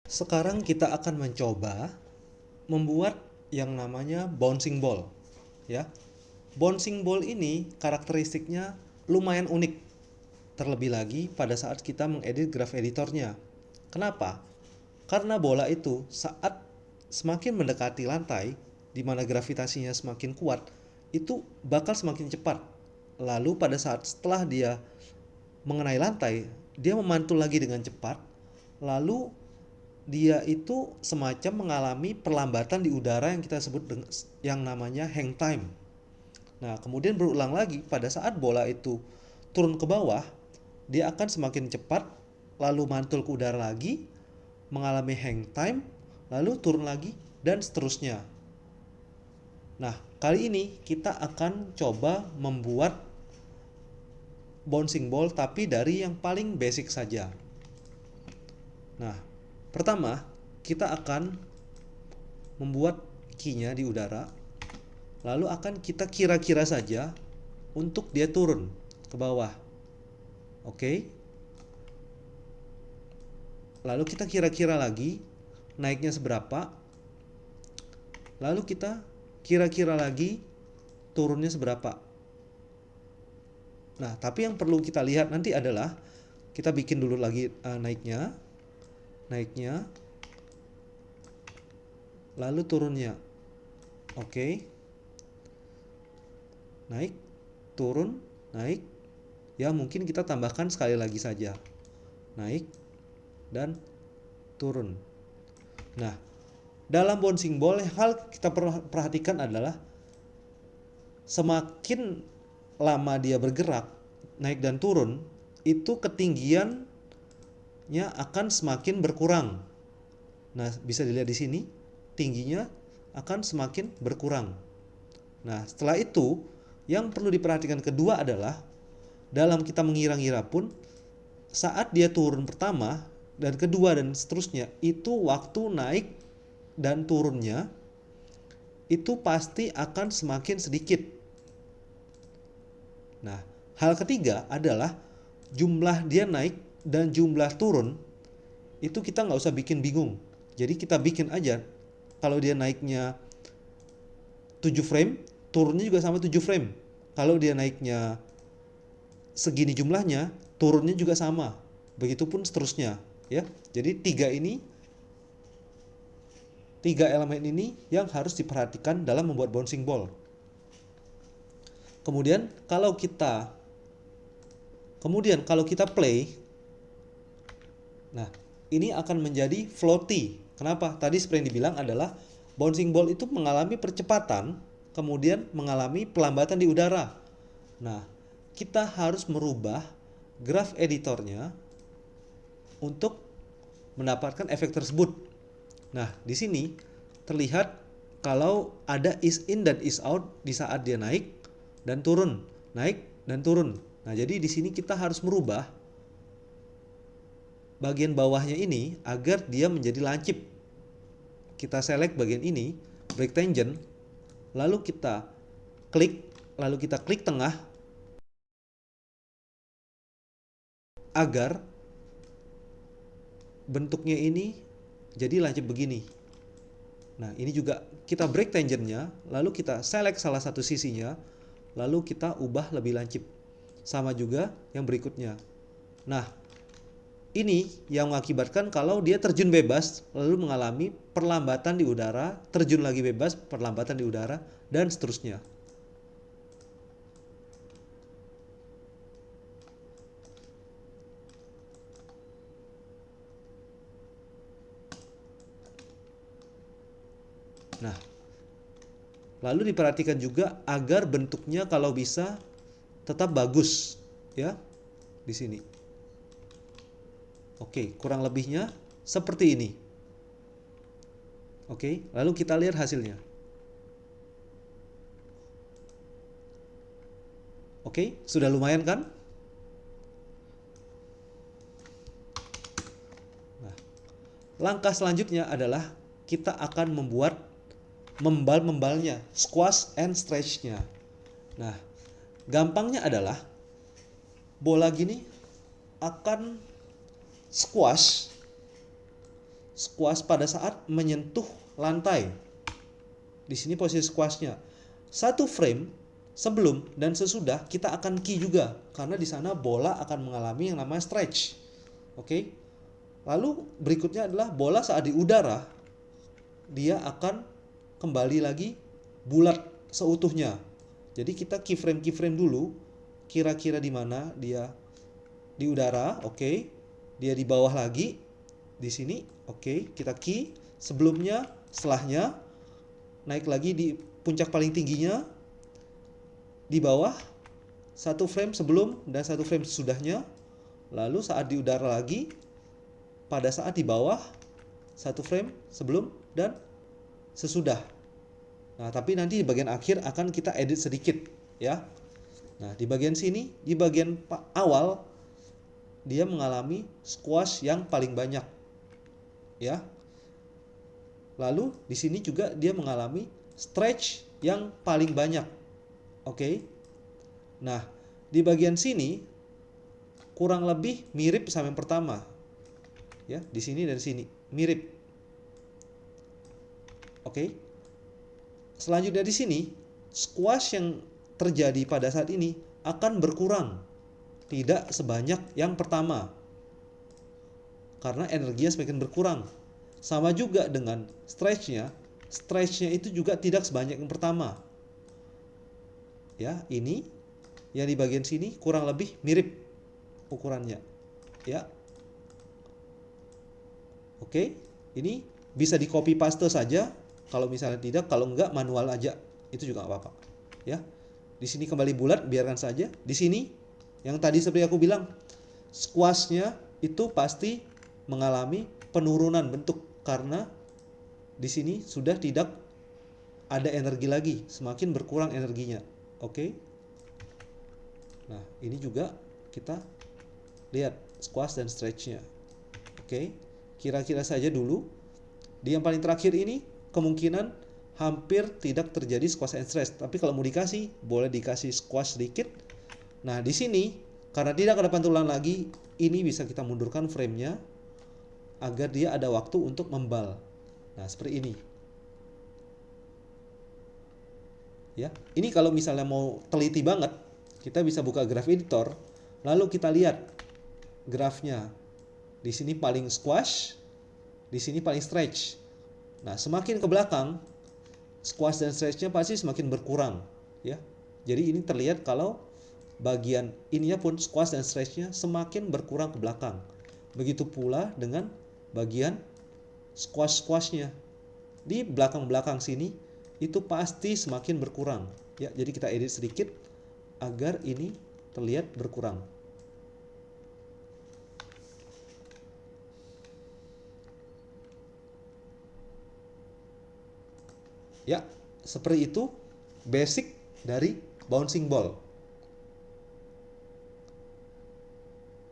Sekarang kita akan mencoba membuat yang namanya bouncing ball, ya. Bouncing ball ini karakteristiknya lumayan unik. Terlebih lagi pada saat kita mengedit graph editornya. Kenapa? Karena bola itu saat semakin mendekati lantai, di mana gravitasinya semakin kuat, itu bakal semakin cepat. Lalu pada saat setelah dia mengenai lantai, dia memantul lagi dengan cepat. Lalu dia itu semacam mengalami perlambatan di udara yang kita sebut yang namanya hang time. Nah, kemudian berulang lagi pada saat bola itu turun ke bawah, dia akan semakin cepat, lalu mantul ke udara lagi, mengalami hang time, lalu turun lagi, dan seterusnya. Nah, kali ini kita akan coba membuat bouncing ball tapi dari yang paling basic saja. Nah, pertama kita akan membuat key-nya di udara, lalu akan kita kira-kira saja untuk dia turun ke bawah. Oke. Lalu kita kira-kira lagi naiknya seberapa. Lalu kita kira-kira lagi turunnya seberapa. Nah, tapi yang perlu kita lihat nanti adalah kita bikin dulu lagi naiknya, lalu turunnya. Oke. Naik, turun, naik. Ya, mungkin kita tambahkan sekali lagi saja. Naik dan turun. Nah, dalam bouncing ball hal kita perhatikan adalah semakin lama dia bergerak, naik dan turun, itu ketinggiannya akan semakin berkurang. Nah, bisa dilihat di sini, tingginya akan semakin berkurang. Nah, setelah itu, yang perlu diperhatikan kedua adalah dalam kita mengira-ngira pun, saat dia turun pertama dan kedua dan seterusnya, itu waktu naik dan turunnya itu pasti akan semakin sedikit. Nah, hal ketiga adalah jumlah dia naik dan jumlah turun itu kita nggak usah bikin bingung. Jadi kita bikin aja kalau dia naiknya 7 frame, turunnya juga sama 7 frame. Kalau dia naiknya segini jumlahnya, turunnya juga sama. Begitupun seterusnya, ya. Jadi tiga elemen ini yang harus diperhatikan dalam membuat bouncing ball. Kemudian kalau kita play, nah ini akan menjadi floaty. Kenapa? Tadi seperti yang dibilang adalah bouncing ball itu mengalami percepatan, kemudian mengalami pelambatan di udara. Nah, kita harus merubah graph editornya untuk mendapatkan efek tersebut. Nah, di sini terlihat kalau ada is in dan is out di saat dia naik dan turun, naik dan turun. Nah, jadi di sini kita harus merubah bagian bawahnya ini agar dia menjadi lancip. Kita select bagian ini, break tangent, lalu kita klik tengah agar bentuknya ini jadi lancip begini. Nah, ini juga kita break tangentnya, lalu kita select salah satu sisinya, lalu kita ubah lebih lancip. Sama juga yang berikutnya. Nah, ini yang mengakibatkan kalau dia terjun bebas, lalu mengalami perlambatan di udara, terjun lagi bebas, perlambatan di udara, dan seterusnya. Nah, lalu diperhatikan juga agar bentuknya kalau bisa tetap bagus, ya, di sini. Oke, kurang lebihnya seperti ini. Oke, lalu kita lihat hasilnya. Oke, sudah lumayan kan? Nah, langkah selanjutnya adalah kita akan membuat membal-membalnya, squash and stretch-nya. Nah, gampangnya adalah bola gini akan squash squash pada saat menyentuh lantai. Di sini posisi squashnya. Satu frame sebelum dan sesudah kita akan key juga, karena di sana bola akan mengalami yang namanya stretch. Oke. Lalu berikutnya adalah bola saat di udara, dia akan kembali lagi bulat seutuhnya. Jadi kita keyframe dulu, kira-kira di mana dia di udara, oke. Dia di bawah lagi, di sini, oke. Kita key sebelumnya, setelahnya, naik lagi di puncak paling tingginya, di bawah, satu frame sebelum dan satu frame sesudahnya. Lalu saat di udara lagi, pada saat di bawah, satu frame sebelum dan sesudah. Nah, tapi nanti di bagian akhir akan kita edit sedikit, ya. Nah, di bagian sini, di bagian awal, dia mengalami squash yang paling banyak, ya. Lalu di sini juga dia mengalami stretch yang paling banyak, oke. Nah, di bagian sini kurang lebih mirip sama yang pertama, ya. Di sini dan sini mirip, oke. Selanjutnya di sini squash yang terjadi pada saat ini akan berkurang, tidak sebanyak yang pertama, karena energinya semakin berkurang. Sama juga dengan stretchnya itu juga tidak sebanyak yang pertama. Ya, ini yang di bagian sini kurang lebih mirip ukurannya, ya. Oke, ini bisa di copy paste saja. Kalau misalnya tidak, kalau enggak manual aja, itu juga nggak apa-apa, ya. Di sini kembali bulat, biarkan saja. Di sini yang tadi seperti aku bilang, squashnya itu pasti mengalami penurunan bentuk karena di sini sudah tidak ada energi lagi, semakin berkurang energinya. Oke. Nah, ini juga kita lihat squash dan stretchnya. Oke. Kira-kira saja dulu. Di yang paling terakhir ini kemungkinan hampir tidak terjadi squash and stretch. Tapi kalau mau dikasih, boleh dikasih squash sedikit. Nah, di sini karena tidak ada pantulan lagi, ini bisa kita mundurkan framenya agar dia ada waktu untuk membal. Nah, seperti ini. Ya, ini kalau misalnya mau teliti banget, kita bisa buka graph editor, lalu kita lihat grafnya. Di sini paling squash, di sini paling stretch. Nah, semakin ke belakang, squash dan stretchnya pasti semakin berkurang, ya. Jadi ini terlihat kalau bagian ininya pun squash dan stretchnya semakin berkurang ke belakang. Begitu pula dengan bagian squash-squashnya. Di belakang-belakang sini itu pasti semakin berkurang, ya. Jadi kita edit sedikit agar ini terlihat berkurang. Ya, seperti itu basic dari bouncing ball.